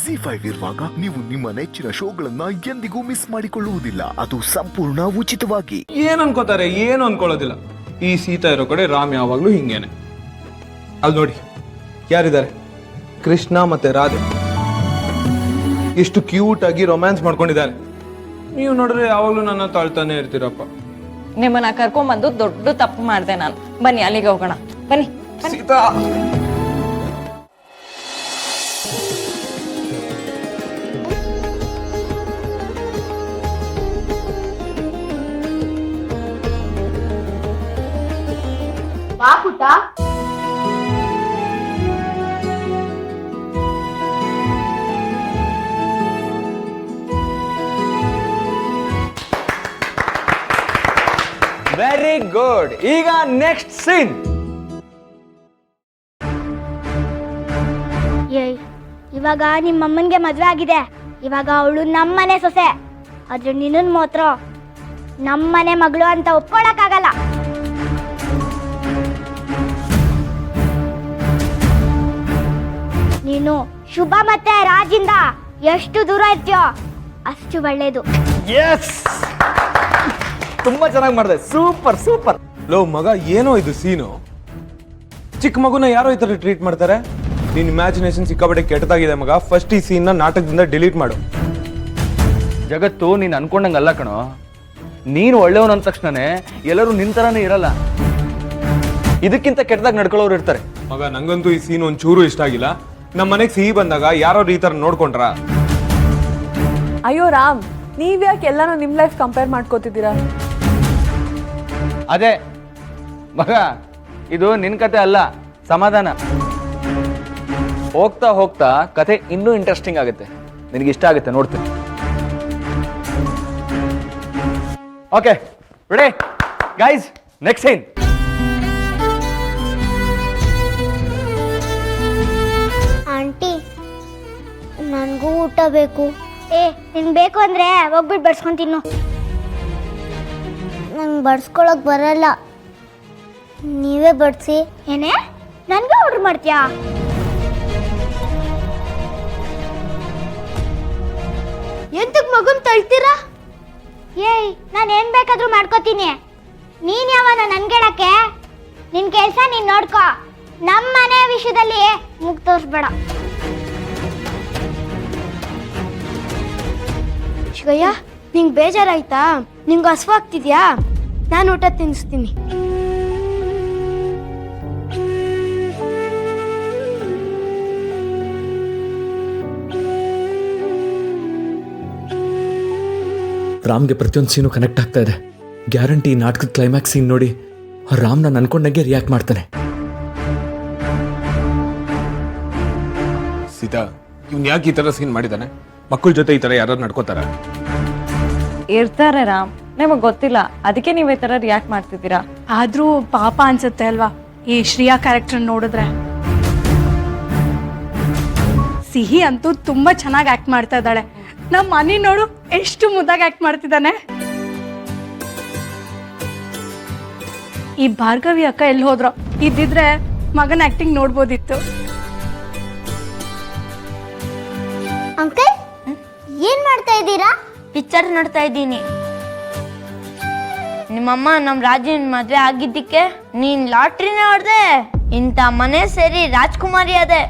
ZEE5 ಇರುವಾಗ ನೀವು ನಿಮ್ಮ ನೆಚ್ಚಿನ ಶೋಗಳನ್ನ ಎಂದಿಗೂ ಮಿಸ್ ಮಾಡಿಕೊಳ್ಳುವುದಿಲ್ಲ. ಅದು ಸಂಪೂರ್ಣ ಉಚಿತವಾಗಿ. ಏನ್ ಅನ್ಕೋತಾರೆ? ಏನು ಅನ್ಕೊಳ್ಳೋದಿಲ್ಲ. ಈ ಸೀತಾ ಇರೋ ಕಡೆ ರಾಮ್ ಯಾವಾಗ್ಲೂ ಹಿಂಗೇನೆ. ಅಲ್ಲಿ ನೋಡಿ ಯಾರಿದ್ದಾರೆ, ಕೃಷ್ಣ ಮತ್ತೆ ರಾಧೆ ಎಷ್ಟು ಕ್ಯೂಟ್ ಆಗಿ ರೊಮ್ಯಾನ್ಸ್ ಮಾಡ್ಕೊಂಡಿದ್ದಾರೆ. ನೀವು ನೋಡಿದ್ರೆ ಯಾವಾಗ್ಲೂ ನನ್ನ ತಾಳ್ತಾನೆ ಇರ್ತೀರಪ್ಪ. ನಿಮ್ಮನ್ನ ಕರ್ಕೊಂಡ್ಬಂದು ದೊಡ್ಡ ತಪ್ಪು ಮಾಡಿದೆ ನಾನು. ಬನ್ನಿ ಅಲ್ಲಿಗೆ ಹೋಗೋಣ, ಬನ್ನಿ. ಸೀತಾ ಬಾ ಪುಟ್ಟ. Very good. ಈಗ ನೆಕ್ಸ್ಟ್ ಸೀನ್. ಇವಾಗ ನಿಮ್ಮ ಅಮ್ಮನ್ಗೆ ಮದ್ವೆ ಆಗಿದೆ. ಇವಾಗ ಅವಳು ನಮ್ಮನೆ ಸೊಸೆ. ಆದ್ರೆ ನಿನ್ನನ್ ಮಾತ್ರ ನಮ್ಮನೆ ಮಗಳು ಅಂತ ಒಪ್ಕೊಳಕ್ಕಾಗಲ್ಲ. ನೀನು ಶುಭ ಮತ್ತೆ ರಾಜಿಂದ ಎಷ್ಟು ದೂರ ಇರ್ತೀಯೋ ಅಷ್ಟು ಒಳ್ಳೇದು. ಎಸ್, ತುಂಬಾ ಚೆನ್ನಾಗಿ ಮಾಡಿದೆ. Super super. ಲೋ ಮಗ, ಏನೋ ಇದು ಸೀನು. ಚಿಕ್ಕ ಮಗುನ ಯಾರೋ ಈ ತರ ಟ್ರೀಟ್ ಮಾಡ್ತಾರೆ. ನಿನ್ ಇಮ್ಯಾಜಿನೇಷನ್ ಸಿಕ್ಕಾಪಟ್ಟೆ ಕೆಟ್ಟದಾಗಿದೆ ಮಗ. ಫಸ್ಟ್ ಈ ಸೀನ್ ನಾಟಕದಿಂದ ಡಿಲೀಟ್ ಮಾಡು. ಜಗತ್ತು ನೀನ್ ಅನ್ಕೊಂಡಂಗಲ್ಲ ಕಣೋ. ನೀನು ಒಳ್ಳೆಯವನು ಅಂದ ತಕ್ಷಣನೇ ಎಲ್ಲರೂ ನಿನ್ ತರಾನೇ ಇರಲ್ಲ. ಇದಕ್ಕಿಂತ ಕೆಟ್ಟದಾಗ ನಡ್ಕೊಳ್ಳೋರು ಇರ್ತಾರೆ. ಮಗ, ನಂಗಂತೂ ಈ ಸೀನ್ ಒಂಚೂರು ಇಷ್ಟ ಆಗಿಲ್ಲ. ನಮ್ಮ ಮನೆಗೆ ಸಿಹಿ ಬಂದಾಗ ಯಾರೋ ಈ ತರ ನೋಡ್ಕೊಂಡ್ರ? ಅಯ್ಯೋ ರಾಮ್, ನೀವ್ಯಾಕೆ ಎಲ್ಲಾನು ನಿಮ್ ಲೈಫ್ ಕಂಪೇರ್ ಮಾಡ್ಕೋತಿದ್ದೀರಾ? ಅದೇ ಮಗ, ಇದು ನಿನ್ ಕತೆ ಅಲ್ಲ, ಸಮಾಧಾನ. ಹೋಗ್ತಾ ಹೋಗ್ತಾ ಕತೆ ಇನ್ನೂ ಇಂಟ್ರೆಸ್ಟಿಂಗ್ ಆಗುತ್ತೆ. ನಿನಗೆ ಇಷ್ಟ ಆಗುತ್ತೆ, ನೋಡ್ತೀನಿ. Okay ready guys, next scene. Aunty, ನನಗೂ ಊಟ ಬೇಕು. ನಿಂಗೆ ಬೇಕು ಅಂದ್ರೆ ಹೋಗ್ಬಿಟ್ಟು ಬಡ್ಸ್ಕೊಂಡು ತಿನ್ನು. ನಂಗೆ ಬಡ್ಸ್ಕೊಳಕ್ ಬರಲ್ಲ, ನೀವೇ ಬಡ್ಸಿ. ಏನೇ, ನನಗೆ ಆರ್ಡರ್ ಮಾಡ್ತೀಯಾ? ಎಂತಕ್ ಮಗುನ್ ತಳ್ತೀರಾ? ನಾನು ಏನ್ ಬೇಕಾದ್ರೂ ಮಾಡ್ಕೋತೀನಿ. ನೀನ್ ಯಾವನ ನನ್ಗೇಳಕ್ಕೆ? ನಿನ್ ಕೆಲ್ಸ ನೀನ್ ನೋಡ್ಕೋ. ನಮ್ಮ ಮನೆ ವಿಷಯದಲ್ಲಿ ಮುಗ್ ತೋರಿಸ್ಬೇಡ. ಶಿವಯ್ಯ, ನಿಂಗೆ ಬೇಜಾರಾಯ್ತಾ? ನಿಂಗೆ ಹಸುವಾಗ್ತಿದ್ಯಾ? ನಾನು ಊಟ ತಿನ್ನಿಸ್ತೀನಿ. ರಾಮ್ಗೆ ಪ್ರತಿಯೊಂದು ಸೀನು ಕನೆಕ್ಟ್ ಆಗ್ತಾ ಇದೆ. ಗ್ಯಾರಂಟಿ ಈ ನಾಟಕದ ಕ್ಲೈಮ್ಯಾಕ್ಸ್ ಸೀನ್ ನೋಡಿ ರಾಮ್ ನಾನು ಅನ್ಕೊಂಡಂಗೆ ರಿಯಾಕ್ಟ್ ಮಾಡ್ತಾನೆ. ಸೀತಾ, ಇವ್ನ್ ಯಾಕೆ ಈ ತರ ಸೀನ್ ಮಾಡಿದಾನೆ? ಮಕ್ಕಳ ಜೊತೆ ಈ ತರ ಯಾರು ನಡ್ಕೋತಾರ? ಇರ್ತಾರೆ ರಾಮ್, ನಿಮಗ್ ಗೊತ್ತಿಲ್ಲ, ಅದಕ್ಕೆ ನೀವ್ ಈ ತರ ರಿಯಾಕ್ಟ್ ಮಾಡ್ತಿದ್ದೀರಾ. ಆದ್ರೂ ಪಾಪ ಅನ್ಸುತ್ತೆ ಅಲ್ವಾ ಈ ಶ್ರೇಯಾ ಕ್ಯಾರೆಕ್ಟರ್ ನೋಡಿದ್ರೆ. ಸಿಹಿ ಅಂತೂ ತುಂಬಾ ಚೆನ್ನಾಗಿ ಆಕ್ಟ್ ಮಾಡ್ತಾ ಇದ್ದಾಳೆ. ನಮ್ಮ ಮನೆ ನೋಡು ಎಷ್ಟು ಮುದ್ದಾಗಿ ಆಕ್ಟ್ ಮಾಡ್ತಿದ್ದಾನೆ. ಈ ಭಾರ್ಗವಿ ಅಕ್ಕ ಎಲ್ಲಿ ಹೋದ್ರು? ಇದ್ದಿದ್ರೆ ಮಗನ ಆಕ್ಟಿಂಗ್ ನೋಡ್ಬೋದಿತ್ತು. ಅಂಕಲ್, ಏನ್ ಮಾಡ್ತಾ ಇದ್ದೀರಾ? ಪಿಕ್ಚರ್ ನೋಡ್ತಾ ಇದ್ದೀನಿ. ನಿಮ್ಮಮ್ಮ ನಮ್ ರಾಜಿನ ಮದ್ವೆ ಆಗಿದ್ದಕ್ಕೆ ನೀನ್ ಲಾಟ್ರಿನೇ ಹೊಡೆದೆ. ಇಂಥ ಮನೆ ಸೇರಿ ರಾಜ್ಕುಮಾರಿ ಅದೇ.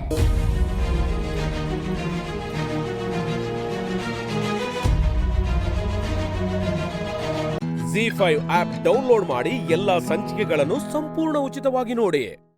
ZEE5 ಆಪ್ ಡೌನ್ಲೋಡ್ ಮಾಡಿ ಎಲ್ಲಾ ಸಂಚಿಕೆಗಳನ್ನು ಸಂಪೂರ್ಣ ಉಚಿತವಾಗಿ ನೋಡಿ.